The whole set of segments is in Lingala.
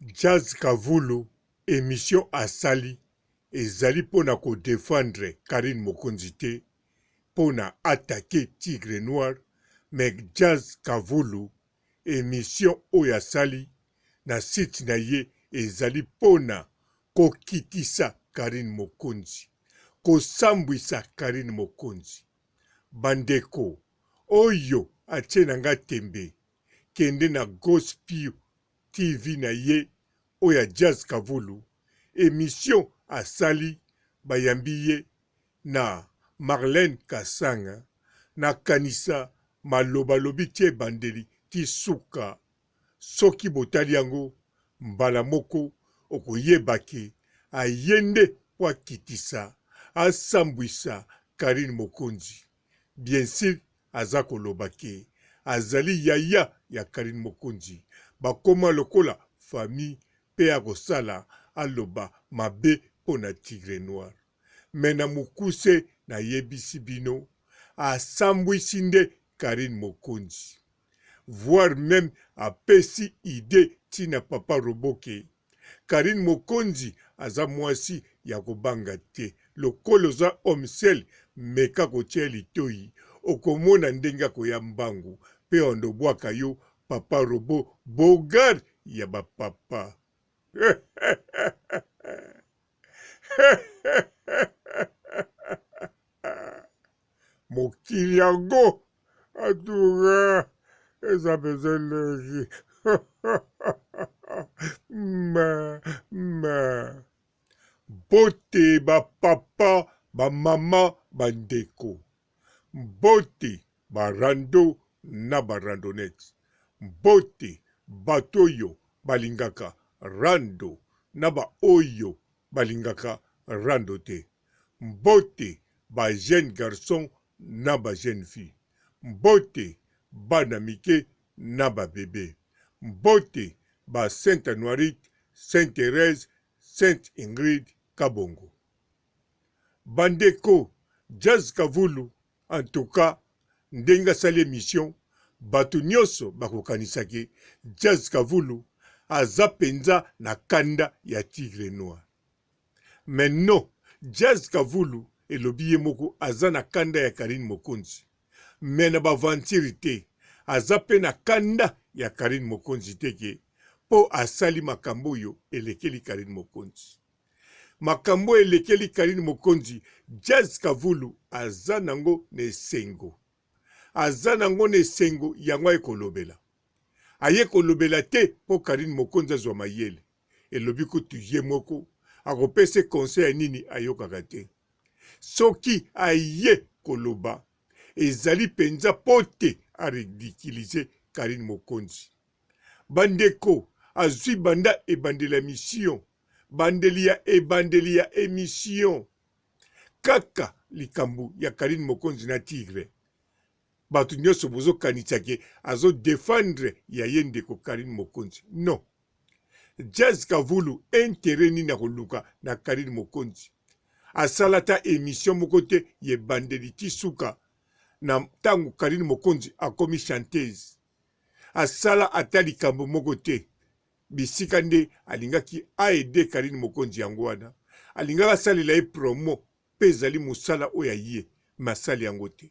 Jazz Kavulu, émission asali, ezali pona ko défendre Karine Mokonzi te, pona attaquer Tigre Noir, mais Jazz Kavulu, émission oyo asali, na site na ye ezali pona kokitisa Karine Mokonzi, kosambwisa Karine Mokonzi. Bandeko, oyo atie na nga tembe, kende na Gospel TV na ye, oya Jazz Kavulu, émission asali bayambi ye na Marlène Kasanga, na kanisa maloba lobi tie bandeli ti suka, soki botali yango mbala moko okoyebake ayende kwa kitisa asambwisa Karine Mokonzi. Bien sûr aza kolobake azali yaya ya Karine Mokonzi, bakoma lokola famille pe ya kosala aloba mabe pona Tigre Noir. Mena mukuse na yebisi bino asambwisi nde Karine Mokonzi, voire même apesi ide tina papa Roboke. Karine Mokonzi aza mwasi ya kobanga te, lokolo za omsel meka kotia litoi, okomona ndenga koya mbangu, pe ondobwaka yo papa Robo bogar ya bapapa. Mokili yango atuga eza bezeleki. Bote bapapa bamama bandeko, bote barando na barandonete, bote batoyo balingaka rando na ba oyo balingaka rando te, bote ba jeune garçon na ba jeune fille, bote bana mike na ba bébé, bote ba Sainte Anoirite, Sainte Thérèse, Sainte Ingrid Kabongo. Bandeko, Jazz Kavulu, en tout cas, ndenga sali émission, batu nyonso bakokanisaki Jazz Kavulu aza penza na kanda ya Tigre Noir. Mais non, Jazz Kavulu elobi ye moko aza na kanda ya Karine Mokonzi. Mais na bavantiri te, aza pe na kanda ya Karine Mokonzi teke, po asali makambo yo elekeli Karine Mokonzi. Makambo elekeli Karine Mokonzi, Jazz Kavulu aza nango nesengo. Aza nango nesengo yango ekolobela. Aye kolobela te po Karine Mokonzi azwa mayele. Elobi kutu ye moko, akopese conseil nini ayokaka te. Soki aye koloba, ezali penza pote a ridiculiser Karine Mokonzi. Bandeko, azwi banda ebandela mission, bandeli ya émission. Kaka likambu ya Karine Mokonzi na Tigre. Batu nyonso bozo kanisake azo défendre ya yendeko Karine Mokonzi. Non. Jazz Kavulu intérêt ni na koluka na Karine Mokonzi. Asalata émission mokote ye bandeli ti suka na tangu Karine Mokonzi akomi chanteuse. Asala ata likambo mokote. Bisika nde alingaki aide Karine Mokonzi yango wana. Alingaka salela ye promo pe ezali musala oya ye masali yango te.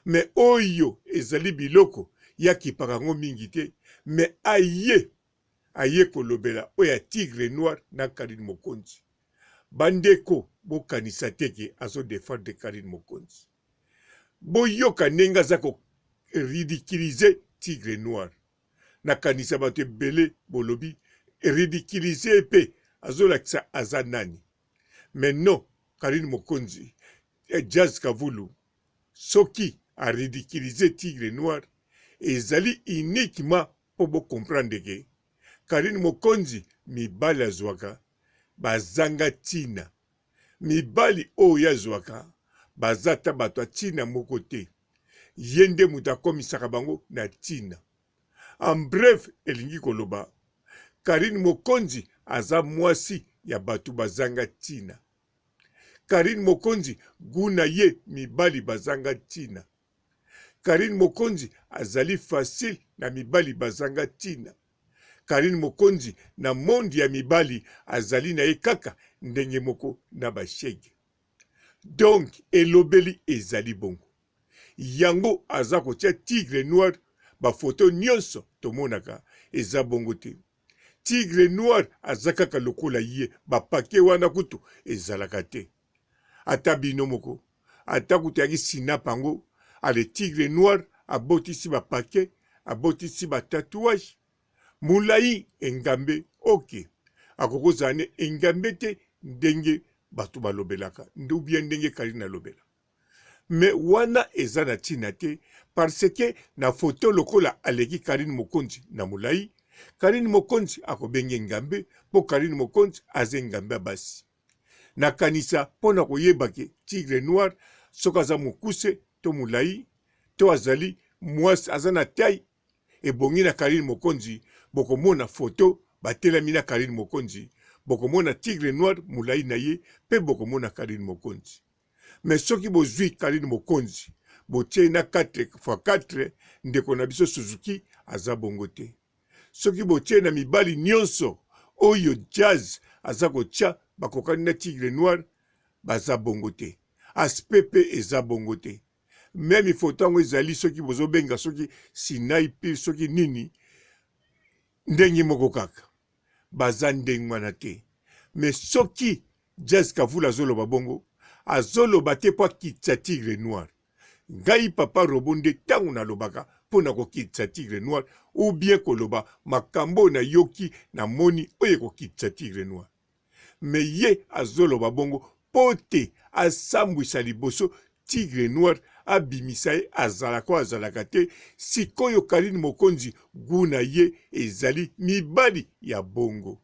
Mais oyo ezali biloko ya kipakango mingi te. Mais aye kolobela oya Tigre Noir na Karine Mokonzi. Bandeko bokanisa teke azo défendre Karine Mokonzi. Boyoka nenga zako ridiculiser Tigre Noir. Na kanisa bato ebele bolobi ridiculiser pe azolakisa aza nani. Mais non, Karine Mokonzi Jazz Kavulu soki a ridiculiser Tigre Noir ezali uniquement po bo comprendre ke Karine Mokonzi mibali azwaka bazanga tina, mibali oyo azwaka bazata bato tina moko te, yende mutu akomisaka bango na tina. En bref, elingi koloba, Karine Mokonzi aza mwasi ya batu bazanga tina. Karine Mokonzi guna ye mibali bazanga tina. Karine Mokonzi azali facile na mibali bazanga tina. Karine Mokonzi na mondi ya mibali azali na ye kaka ndenge moko na bashege. Donc elobeli ezali bongo. Yango aza kotia tigre noir ba photo nyonso tomonaka eza bongo te. Tigre noir aza kaka lokola ye ba pake wana kutu ezalaka te. Ata bino moko ata kutaki sinapango ale tigre noir abotisi ba pake abotisi ba tatouage. Mulai engambe ok akokozala ne engambe te ndenge bato balobelaka ndubia ndenge Karine alobela. Me wana eza na tina te parce que na photo lokola aleki Karine Mokonzi na mulai, Karine Mokonzi akobenge ngambe po Karine Mokonzi aze ngambe basi. Na kanisa pona koyebake tigre noir soka za mokuse to mulai to azali mwasi aza na taille ebongi na Karine Mokonzi bokomona photo batelami na Karine Mokonzi bokomona tigre noir mulai na ye pe bokomona Karine Mokonzi. Mais soki bozwi Karine Mokonzi botie na 4x4 ndeko na biso Suzuki aza bongo te. Soki botie na mibali nyonso oyo jazz aza kotia bakokani na tigre noir baza bongo te. Aspect pe eza bongo te. Même photo yango ezali soki bozobenga soki Sinai pile soki nini ndenge moko kaka baza ndenge wana te. Mais soki Jazz Kavula azoloba bongo azoloba te po akitisa tigre noir. Ngai papa Robonde tango nalobaka pona kokitisa tigre noir ou bien koloba makambo na yoki na moni oye kokitisa tigre noir. Me ye azoloba bongo pote asambwisa liboso tigre noir abimisa ye azalaka te. Sikoyo Karine Mokonzi guna ye ezali mibali ya bongo.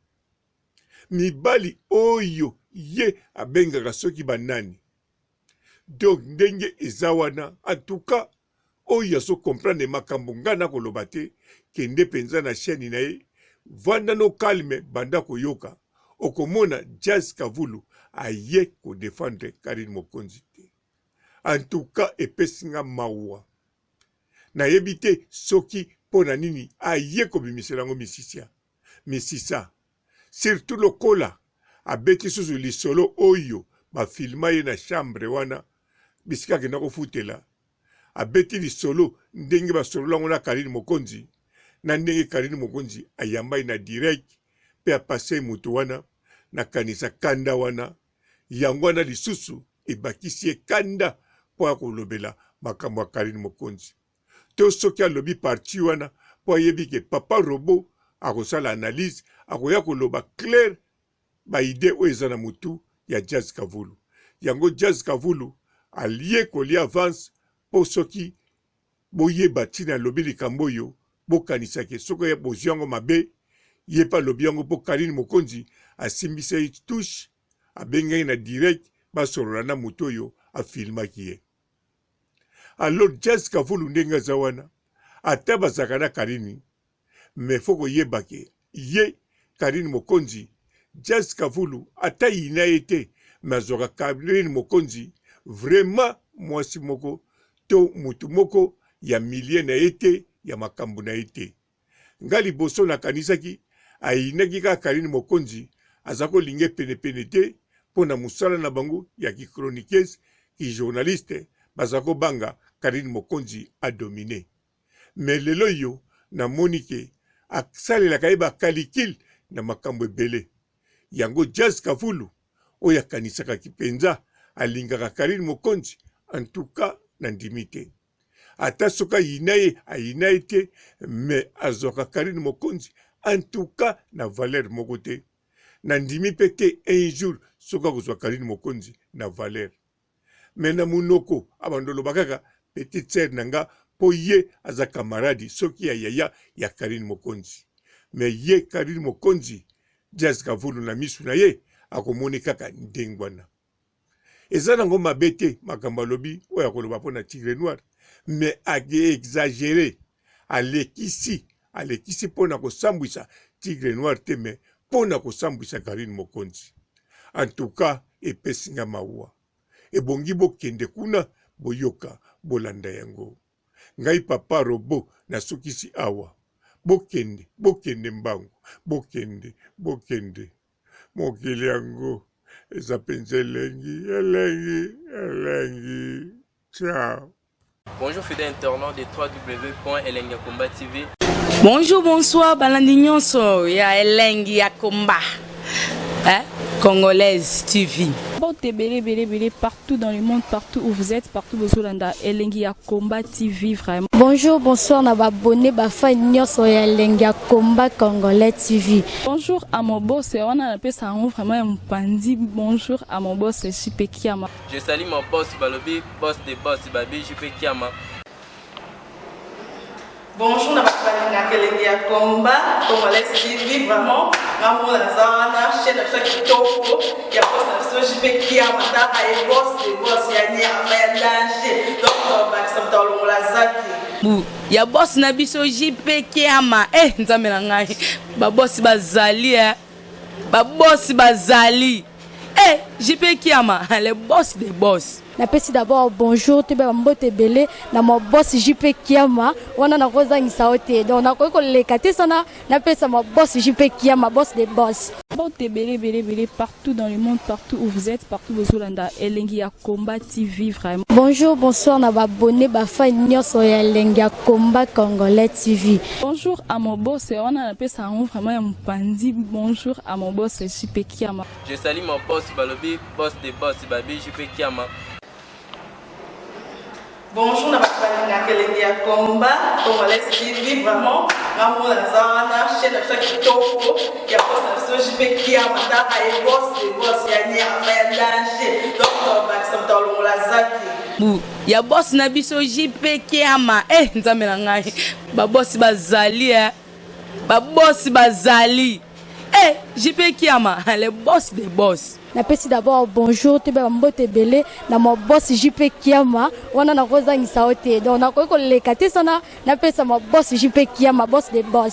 Mibali oyo ye abengaka soki banani. Donc ndenge eza wana en tout cas oyo azo comprendre makambo ngana koloba te kende penza na chaîne na ye vanda no calme banda koyoka okomona Jazz Kavulu aye ko défendre Karine Mokonzi te. En tout cas epesinga mawa na yebite soki pona nini aye ko bimiselango misisa surtout lokola abeti susu lisolo oyo ba filma ye na chambre wana bisika kenda kofutela abeti lisolo ndenge basololango na Karine Mokonzi na ndenge Karine Mokonzi ayambai na direct pe apase mutu wana na kanisa kanda wana yango wana lisusu ebakisi ye kanda po akolobela makambo ya Karine Mokonzi. To soki alobi parti wana po ayebi ke papa Robo akosala analyse akoya koloba clair ba ide oyo eza na mutu ya Jazz Kavulu. Yango Jazz Kavulu alie kolia avance po soki boyeba tina lobi likambo oyo bokanisake soko ya bozwi yango mabe ye pa lobi yango po Karine Mokonzi asimbisa ye touche abengai na direct basolola na mutu oyo afilmaki ye. Alors Jazz Kavulu ndenge aza wana ata bazaka na Karine me foko yebake ye Karine Mokonzi Jazz Kavulu ata ina ye te me azwaka Karine Mokonzi vraiment mwasi moko to mutu moko ya milie na ye te ya makambo na ye te. Nga liboso nakanisaki ayinaki kaka Karine Mokonzi aza kolinga penepene te mpo na mosala na bango ya kichroniqueuse kijournaliste baza kobanga Karine Mokonzi adomine. Me lelo yo namoni ke asalelaka ye bakalikile na makambo ebele. Yango Jazz Kavulu oyo akanisaka kipenza alingaka Karine Mokonzi en tout cas na ndimi te. Ata soka ayina ye te me azwaka Karine Mokonzi en tout cas na valeur moko te. Na ndimi pe te un jour soka kozwa Karine Mokonzi na valeur. Me na munoko abandolo bakaka petite sœur nanga po ye aza camarade soki ya yaya ya Karine Mokonzi. Me ye Karine Mokonzi Jazz Kavulu na misu na ye akomoni kaka ndengwana. Eza nango mabe te makambo alobi oyo akoloba po na tigre noir me age exagere alekisi po na kosambwisa tigre noir te me po na kosambwisa Karine Mokonzi. En tout cas epesinga mawa ebongi bokende kuna boyoka bolanda yango. Ngai papa Robo na sukisi awa bokende bokende mbangu bokende bokende mokili yango eza penza elengi elengi elengi. Ciao. Bonjour fidèles internautes de www.Elengi Yakomba TV. Bonjour, bonsoir, balandi nyonso ya Elengi Yakomba, Congolaise TV. Bon, belé partout dans le monde, partout où vous êtes, partout où vous êtes, Elengi Yakomba TV vraiment. Bonjour, bonsoir, na abonné bafa nyonso ya Elengi Yakomba Congolais TV. Bonjour à mon boss, on a appelé ça vraiment un pandi. Bonjour à mon boss, JP Kiama. Je salue mon boss Balobi, boss des boss Babi, JP Kiama. Bonjour, na Elengi Yakomba Congolais TV vraiment. Ngamo na zana chaîne na chaque topo ya boss na JP Kiama ta ay boss des boss ya nyama ya danger. Donc ba samta longola zaki. Ya boss na biso JP Kiama, nzambe na ngai. Ba boss bazali ba boss bazali. JP Kiama, le boss des boss. Napesi d'abord bonjour tebe mbote belé na mo boss JP Kiama wana na kozangisa ote donc na ko lekate sana napesa mo boss JP Kiama boss des boss. Bon, belé partout dans le monde, partout où vous êtes, partout où vous êtes, Elengi Yakomba TV vraiment. Bonjour, bonsoir, na abonné bafa nyonso ya Elengi Yakomba Congolais TV. Bonjour à mon boss, on a appelé ça vraiment un pandi. Bonjour à mon boss, JP Kiama. Je salue mon boss Balobi, boss des boss Babi, JP Kiama. Bonjour, na Elengi Yakomba Congolais TV vraiment. Ngamo na zana chaîne na chaque topo ya boss na JP Kiama ta ay boss des boss ya nyama ya danger. Donc ba samta longola zaki. Ya boss na biso JP Kiama, nzambe na ngai. Ba boss bazali ba boss bazali. JP Kiama, le boss des boss. Napesi d'abord bonjour tebe mbote belé na mo boss JP Kiama wana na kozangisa ote donc na ko lekate sana napesa mo boss JP Kiama boss des boss.